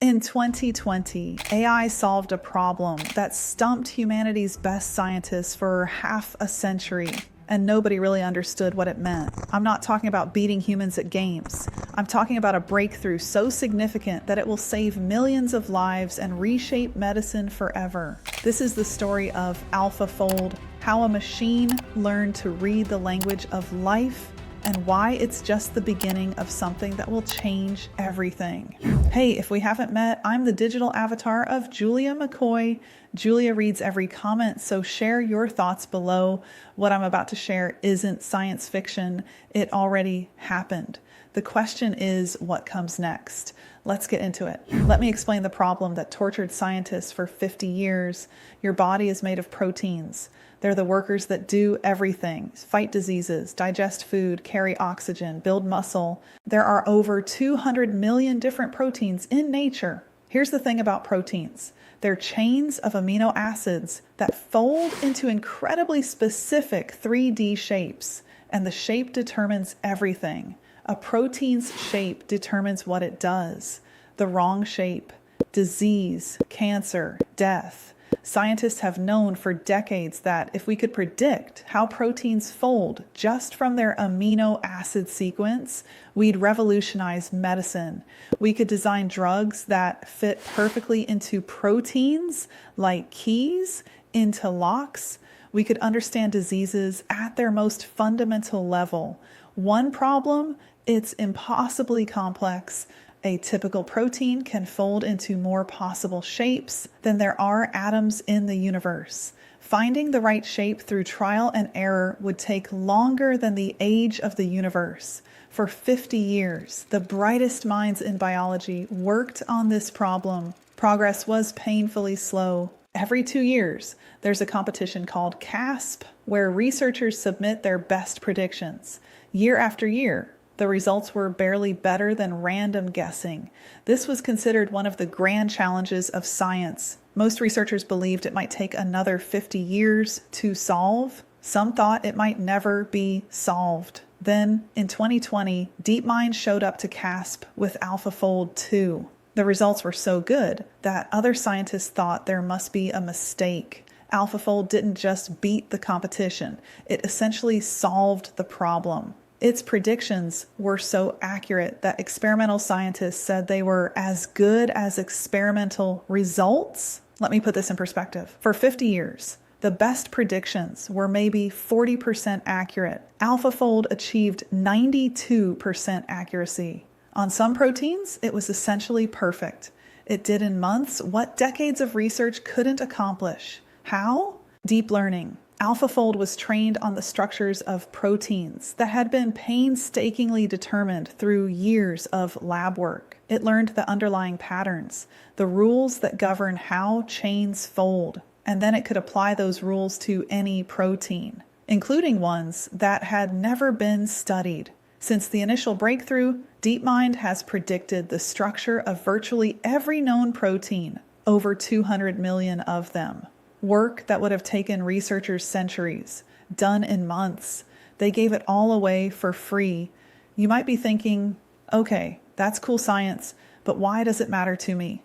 In 2020, AI solved a problem that stumped humanity's best scientists for half a century, and nobody really understood what it meant. I'm not talking about beating humans at games. I'm talking about a breakthrough so significant that it will save millions of lives and reshape medicine forever. This is the story of AlphaFold, how a machine learned to read the language of life, and why it's just the beginning of something that will change everything. Hey, if we haven't met, I'm the digital avatar of Julia McCoy. Julia reads every comment, so share your thoughts below. What I'm about to share isn't science fiction. It already happened. The question is, what comes next? Let's get into it. Let me explain the problem that tortured scientists for 50 years. Your body is made of proteins. They're the workers that do everything: fight diseases, digest food, carry oxygen, build muscle. There are over 200 million different proteins in nature. Here's the thing about proteins. They're chains of amino acids that fold into incredibly specific 3D shapes, and the shape determines everything. A protein's shape determines what it does. The wrong shape: disease, cancer, death. Scientists have known for decades that if we could predict how proteins fold just from their amino acid sequence, we'd revolutionize medicine. We could design drugs that fit perfectly into proteins, like keys into locks. We could understand diseases at their most fundamental level. One problem: it's impossibly complex. A typical protein can fold into more possible shapes than there are atoms in the universe. Finding the right shape through trial and error would take longer than the age of the universe. For 50 years, the brightest minds in biology worked on this problem. Progress was painfully slow. Every 2 years, there's a competition called CASP, where researchers submit their best predictions. Year after year, the results were barely better than random guessing. This was considered one of the grand challenges of science. Most researchers believed it might take another 50 years to solve. Some thought it might never be solved. Then, in 2020, DeepMind showed up to CASP with AlphaFold 2. The results were so good that other scientists thought there must be a mistake. AlphaFold didn't just beat the competition, it essentially solved the problem. Its predictions were so accurate that experimental scientists said they were as good as experimental results. Let me put this in perspective. For 50 years, the best predictions were maybe 40% accurate. AlphaFold achieved 92% accuracy. On some proteins, it was essentially perfect. It did in months what decades of research couldn't accomplish. How? Deep learning. AlphaFold was trained on the structures of proteins that had been painstakingly determined through years of lab work. It learned the underlying patterns, the rules that govern how chains fold, and then it could apply those rules to any protein, including ones that had never been studied. Since the initial breakthrough, DeepMind has predicted the structure of virtually every known protein, over 200 million of them. Work that would have taken researchers centuries, done in months. They gave it all away for free. You might be thinking, okay, that's cool science, but why does it matter to me?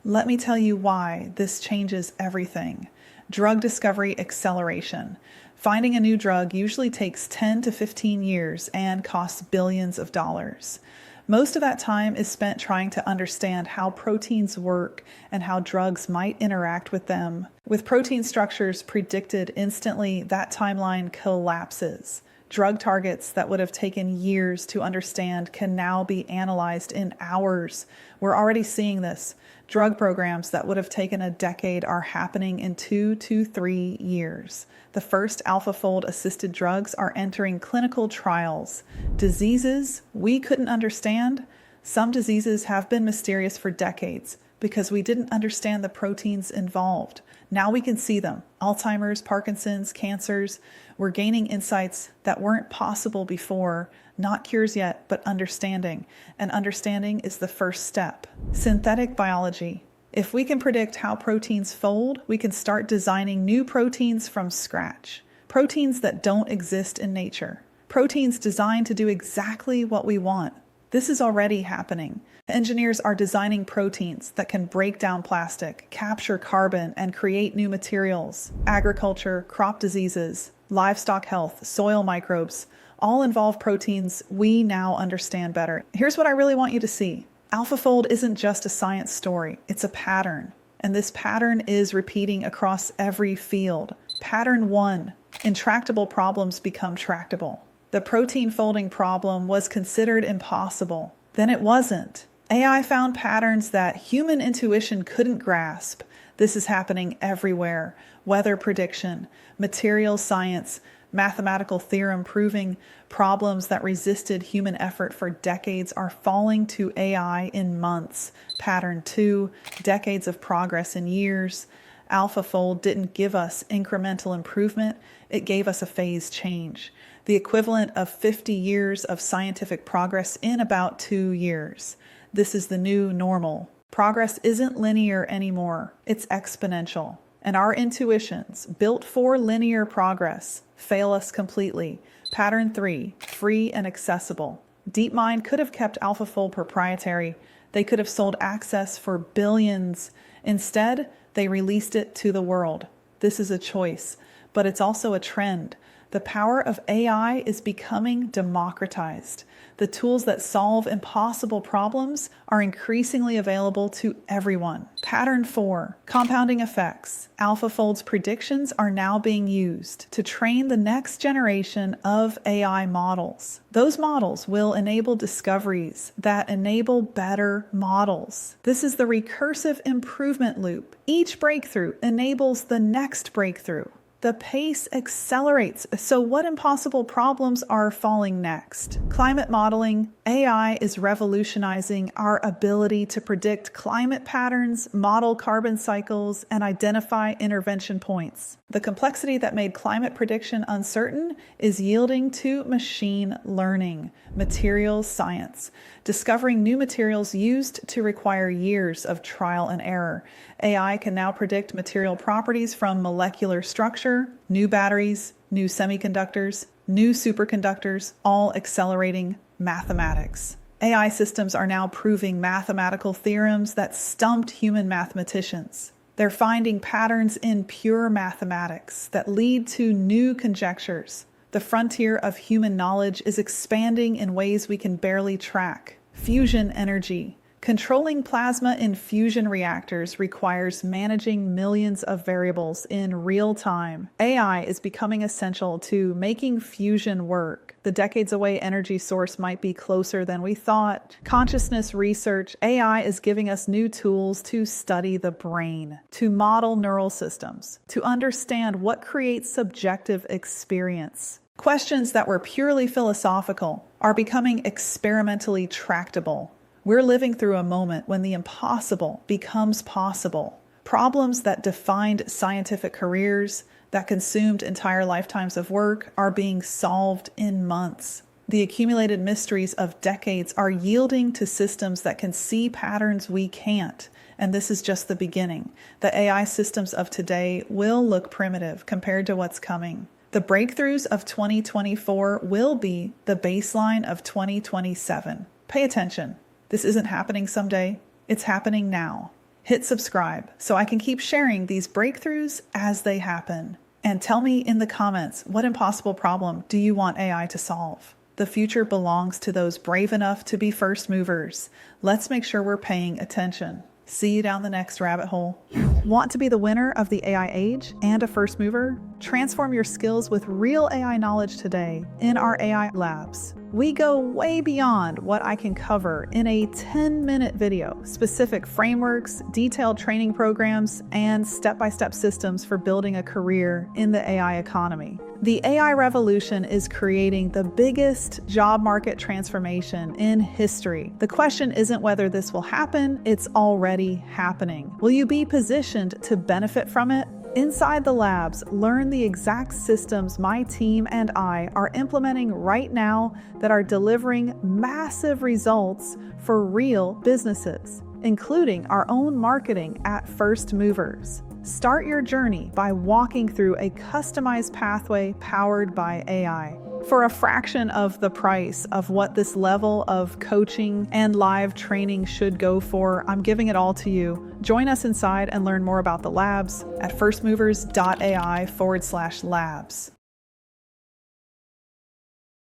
Let me tell you why this changes everything. Drug discovery acceleration. Finding a new drug usually takes 10 to 15 years and costs billions of dollars. Most of that time is spent trying to understand how proteins work and how drugs might interact with them. With protein structures predicted instantly, that timeline collapses. Drug targets that would have taken years to understand can now be analyzed in hours. We're already seeing this. Drug programs that would have taken a decade are happening in 2 to 3 years. The first AlphaFold assisted drugs are entering clinical trials. Diseases we couldn't understand. Some diseases have been mysterious for decades because we didn't understand the proteins involved. Now we can see them. Alzheimer's, Parkinson's, cancers. We're gaining insights that weren't possible before. Not cures yet, but understanding. And understanding is the first step. Synthetic biology. If we can predict how proteins fold, we can start designing new proteins from scratch. Proteins that don't exist in nature. Proteins designed to do exactly what we want. This is already happening. Engineers are designing proteins that can break down plastic, capture carbon, and create new materials. Agriculture, crop diseases, livestock health, soil microbes, all involve proteins we now understand better. Here's what I really want you to see. AlphaFold isn't just a science story, it's a pattern. And this pattern is repeating across every field. Pattern 1, intractable problems become tractable. The protein folding problem was considered impossible. Then it wasn't. AI found patterns that human intuition couldn't grasp. This is happening everywhere. Weather prediction, materials science, mathematical theorem proving problems that resisted human effort for decades are falling to AI in months. Pattern 2, decades of progress in years. AlphaFold didn't give us incremental improvement, it gave us a phase change. The equivalent of 50 years of scientific progress in about 2 years. This is the new normal. Progress isn't linear anymore, it's exponential. And our intuitions, built for linear progress, fail us completely. Pattern 3, free and accessible. DeepMind could have kept AlphaFold proprietary. They could have sold access for billions. Instead, they released it to the world. This is a choice, but it's also a trend. The power of AI is becoming democratized. The tools that solve impossible problems are increasingly available to everyone. Pattern 4, compounding effects. AlphaFold's predictions are now being used to train the next generation of AI models. Those models will enable discoveries that enable better models. This is the recursive improvement loop. Each breakthrough enables the next breakthrough. The pace accelerates. So what impossible problems are falling next? Climate modeling. AI is revolutionizing our ability to predict climate patterns, model carbon cycles, and identify intervention points. The complexity that made climate prediction uncertain is yielding to machine learning, materials science, discovering new materials used to require years of trial and error. AI can now predict material properties from molecular structure, new batteries, new semiconductors, new superconductors, all accelerating mathematics. AI systems are now proving mathematical theorems that stumped human mathematicians. They're finding patterns in pure mathematics that lead to new conjectures. The frontier of human knowledge is expanding in ways we can barely track. Fusion energy. Controlling plasma in fusion reactors requires managing millions of variables in real time. AI is becoming essential to making fusion work. The decades-away energy source might be closer than we thought. Consciousness research. AI is giving us new tools to study the brain, to model neural systems, to understand what creates subjective experience. Questions that were purely philosophical are becoming experimentally tractable. We're living through a moment when the impossible becomes possible. Problems that defined scientific careers, that consumed entire lifetimes of work, are being solved in months. The accumulated mysteries of decades are yielding to systems that can see patterns we can't. And this is just the beginning. The AI systems of today will look primitive compared to what's coming. The breakthroughs of 2024 will be the baseline of 2027. Pay attention. This isn't happening someday, it's happening now. Hit subscribe so I can keep sharing these breakthroughs as they happen. And tell me in the comments, what impossible problem do you want AI to solve? The future belongs to those brave enough to be first movers. Let's make sure we're paying attention. See you down the next rabbit hole. Want to be the winner of the AI age and a first mover? Transform your skills with real AI knowledge today in our AI labs. We go way beyond what I can cover in a 10-minute video. Specific frameworks, detailed training programs, and step-by-step systems for building a career in the AI economy. The AI revolution is creating the biggest job market transformation in history. The question isn't whether this will happen, it's already happening. Will you be positioned to benefit from it? Inside the labs, learn the exact systems my team and I are implementing right now that are delivering massive results for real businesses, including our own marketing at First Movers. Start your journey by walking through a customized pathway powered by AI. For a fraction of the price of what this level of coaching and live training should go for, I'm giving it all to you. Join us inside and learn more about the labs at firstmovers.ai/labs.